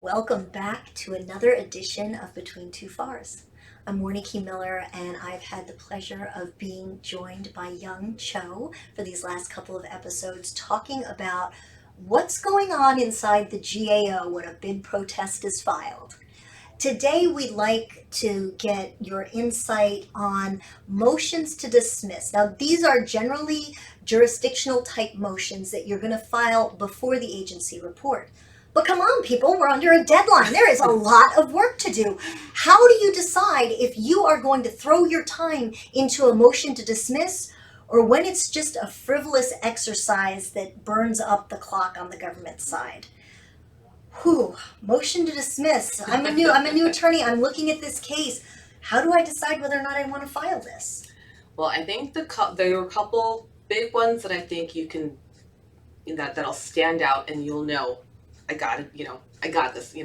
Welcome back to another edition of Between Two Fars. I'm Warnike Miller, and I've had the pleasure of being joined by Young Cho for these last couple of episodes, talking about what's going on inside the GAO when a bid protest is filed. Today, we'd like to get your insight on motions to dismiss. Now, these are generally jurisdictional type motions that you're going to file before the agency report. But come on, people, we're under a deadline. There is a lot of work to do. How do you decide if you are going to throw your time into a motion to dismiss or when it's just a frivolous exercise that burns up the clock on the government side? Whew, motion to dismiss. I'm a new attorney. I'm looking at this case. How do I decide whether or not I want to file this? Well, I think there are a couple big ones that I think you can that'll stand out, and you'll know, I got it. I got this.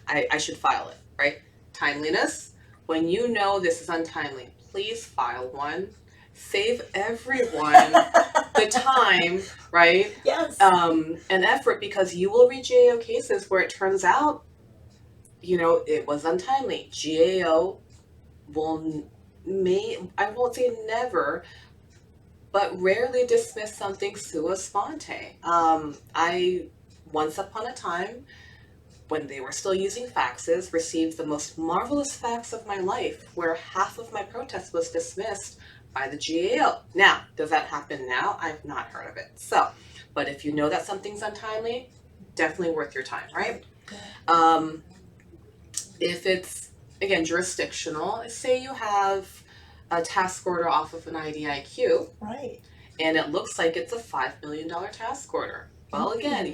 I should file it, right? Timeliness. When you know this is untimely, please file one. Save everyone the time, right? Yes. And effort, because you will read GAO cases where it turns out, it was untimely. GAO I won't say never, but rarely dismiss something sua sponte. I once upon a time, when they were still using faxes, received the most marvelous fax of my life, where half of my protest was dismissed by the GAO. Now, does that happen now? I've not heard of it. So, but if you know that something's untimely, definitely worth your time, right? If it's, again, jurisdictional, say you have a task order off of an IDIQ, Right. and it looks like it's a $5 million task order. Well, again,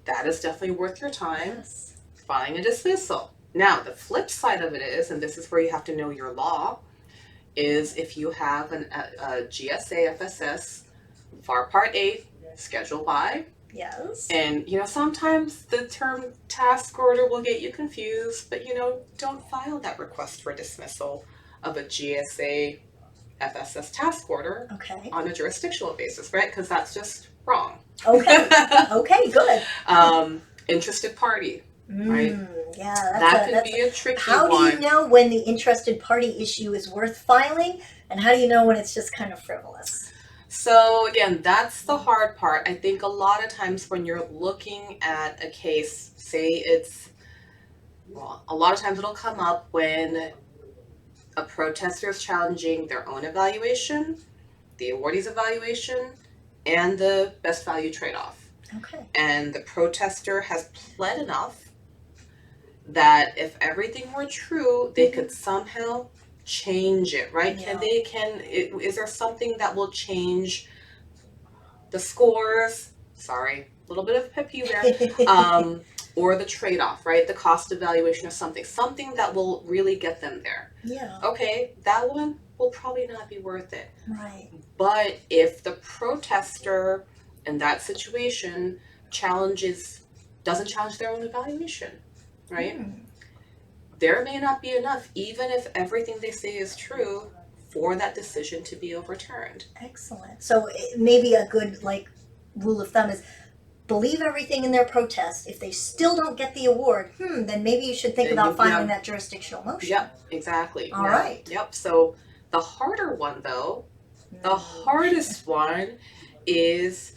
that is definitely worth your time. Yes. Filing a dismissal. Now, the flip side of it is, and this is where you have to know your law, is if you have a GSA FSS FAR Part 8 Schedule by. Yes. And, sometimes the term task order will get you confused, but, don't file that request for dismissal of a GSA FSS task order on a jurisdictional basis, right? Because that's just wrong. Okay. Okay, good. Interested party, right? Yeah, that could be a tricky one. How do you know when the interested party issue is worth filing, and how do you know when it's just kind of frivolous? So again, that's the hard part. I think a lot of times when you're looking at a case, a lot of times it'll come up when a protester is challenging their own evaluation, the awardee's evaluation, and the best value trade-off. Okay. And the protester has pled enough that if everything were true, they could somehow change it, right? Yeah. Is there something that will change the scores? Sorry, a little bit of pet peeve there. Or the trade-off, right? The cost evaluation or something that will really get them there. Yeah. Okay, that one will probably not be worth it. Right. But if the protester in that situation doesn't challenge their own evaluation, right? There may not be enough, even if everything they say is true, for that decision to be overturned. Excellent. So maybe a good rule of thumb is believe everything in their protest. If they still don't get the award, then maybe you should think about filing that jurisdictional motion. Yep, exactly. All right. Yep. So the harder one, though, the hardest one is,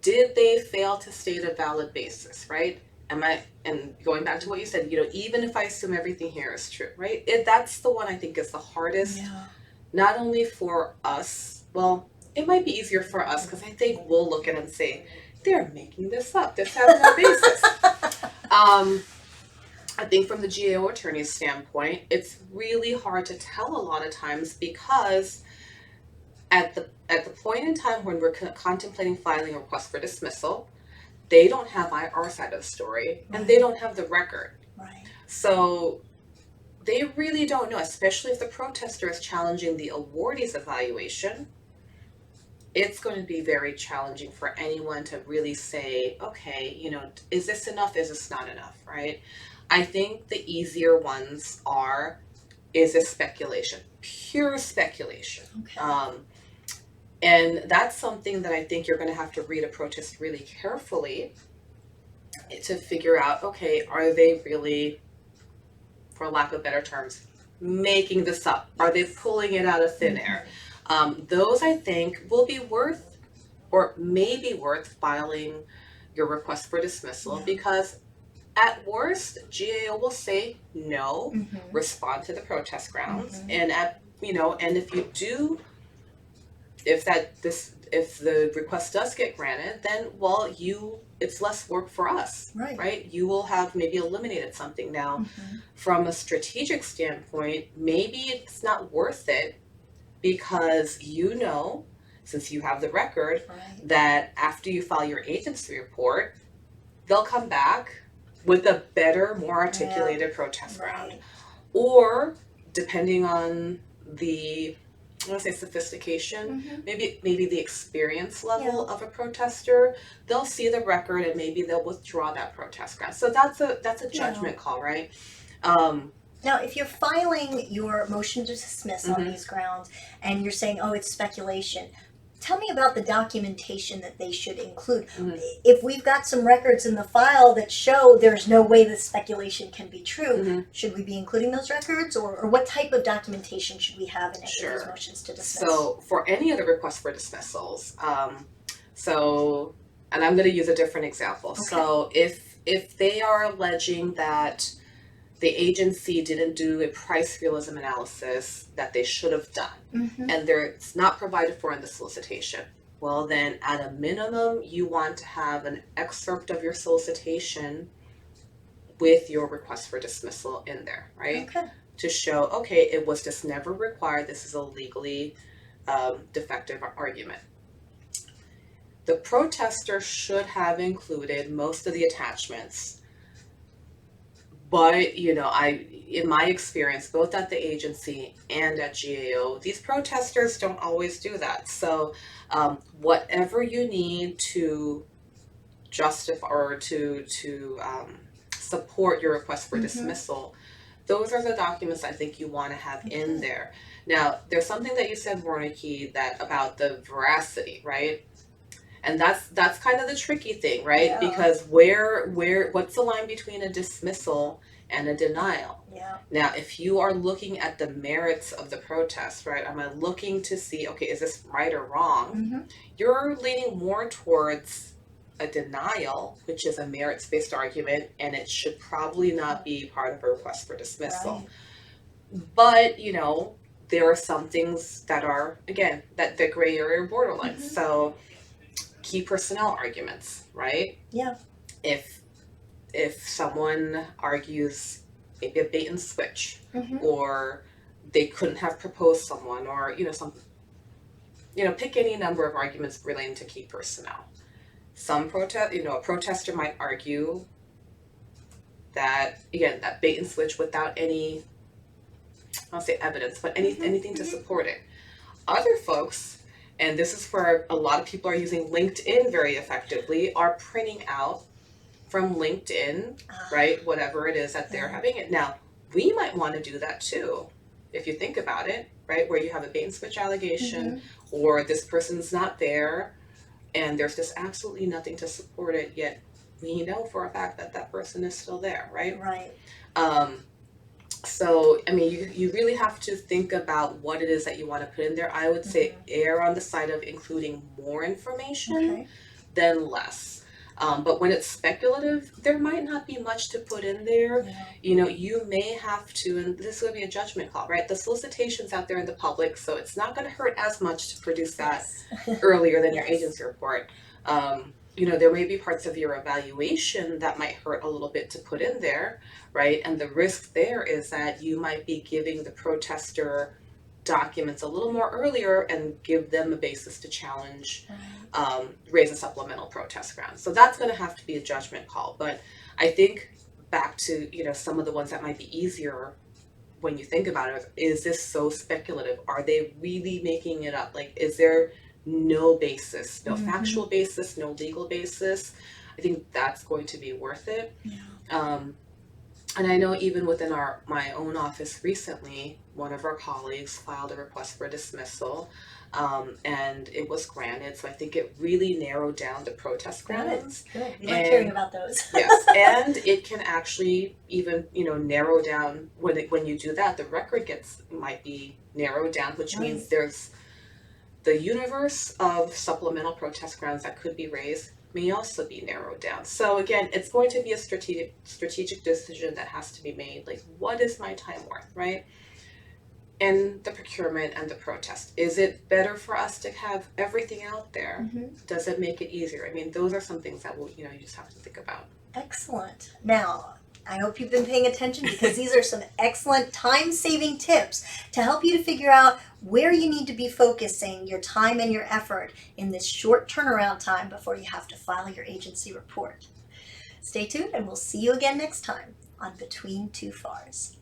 did they fail to state a valid basis, right? And going back to what you said, even if I assume everything here is true, right? That's the one I think is the hardest, not only for us, well, it might be easier for us because I think we'll look at it and say, they're making this up. This has no basis. I think from the GAO attorney's standpoint, it's really hard to tell a lot of times because at the point in time when we're contemplating filing a request for dismissal, they don't have our side of the story, and they don't have the record. Right. So they really don't know, especially if the protester is challenging the awardee's evaluation. It's going to be very challenging for anyone to really say, okay, is this enough? Is this not enough, right? I think the easier ones is this speculation, pure speculation. Okay. And that's something that I think you're going to have to read a protest really carefully to figure out, okay, are they really, for lack of better terms, making this up? Are they pulling it out of thin air? Those I think will be worth, or may be worth, filing your request for dismissal, because at worst, GAO will say no, respond to the protest grounds, and and if you do, if the request does get granted, then it's less work for us, right? You will have maybe eliminated something. Now, from a strategic standpoint, maybe it's not worth it, because since you have the record, that after you file your agency report, they'll come back with a better, more articulated protest ground. Or, depending on the, I want to say sophistication, maybe the experience level of a protester, they'll see the record and maybe they'll withdraw that protest ground. So that's a judgment call, right? Now, if you're filing your motion to dismiss on these grounds and you're saying, oh, it's speculation, tell me about the documentation that they should include. If we've got some records in the file that show there's no way this speculation can be true, should we be including those records, or what type of documentation should we have in any of those motions to dismiss? So for any of the requests for dismissals, and I'm going to use a different example. So if they are alleging that the agency didn't do a price realism analysis that they should have done, and it's not provided for in the solicitation, well then at a minimum you want to have an excerpt of your solicitation with your request for dismissal in there, right? To show, okay, it was just never required, this is a legally defective argument. The protester should have included most of the attachments. But, in my experience, both at the agency and at GAO, these protesters don't always do that. So whatever you need to justify or to support your request for dismissal, those are the documents I think you want to have in there. Now, there's something that you said, Warneke, about the veracity, right? And that's kind of the tricky thing, right? Because what's the line between a dismissal and a denial? Now, if you are looking at the merits of the protest, right? Am I looking to see, okay, is this right or wrong? You're leaning more towards a denial, which is a merits-based argument, and it should probably not be part of a request for dismissal. But, there are some things that are, again, that the gray area borderline. So key personnel arguments, right? If someone argues maybe a bait and switch, or they couldn't have proposed someone, or pick any number of arguments relating to key personnel. A protester might argue that, again, that bait and switch without any, I'll say evidence, but anything to support it. Other folks, and this is where a lot of people are using LinkedIn very effectively, are printing out from LinkedIn, right, whatever it is that they're having it. Now, we might want to do that too, if you think about it, right, where you have a bait and switch allegation, or this person's not there, and there's just absolutely nothing to support it, yet we know for a fact that that person is still there, right? So, I mean, you really have to think about what it is that you want to put in there. I would say err on the side of including more information than less. But when it's speculative, there might not be much to put in there. You may have to, and this would be a judgment call, right? The solicitation's out there in the public, so it's not going to hurt as much to produce that earlier than your agency report. There may be parts of your evaluation that might hurt a little bit to put in there, right? And the risk there is that you might be giving the protester documents a little more earlier and give them a basis to challenge, raise a supplemental protest ground. So that's going to have to be a judgment call. But I think back to, some of the ones that might be easier when you think about it, is this so speculative? Are they really making it up? Like, is there no basis, no factual basis, no legal basis? I think that's going to be worth it. And I know even within my own office recently, one of our colleagues filed a request for dismissal and it was granted. So I think it really narrowed down the protest grounds. Good. We like hearing about those. Yes, and it can actually even, narrow down when you do that, the record might be narrowed down, which means there's the universe of supplemental protest grounds that could be raised may also be narrowed down. So again, it's going to be a strategic decision that has to be made. Like, what is my time worth, right? And the procurement and the protest. Is it better for us to have everything out there? Does it make it easier? I mean, those are some things that you just have to think about. Excellent. Now, I hope you've been paying attention, because these are some excellent time-saving tips to help you to figure out where you need to be focusing your time and your effort in this short turnaround time before you have to file your agency report. Stay tuned, and we'll see you again next time on Between Two FARs.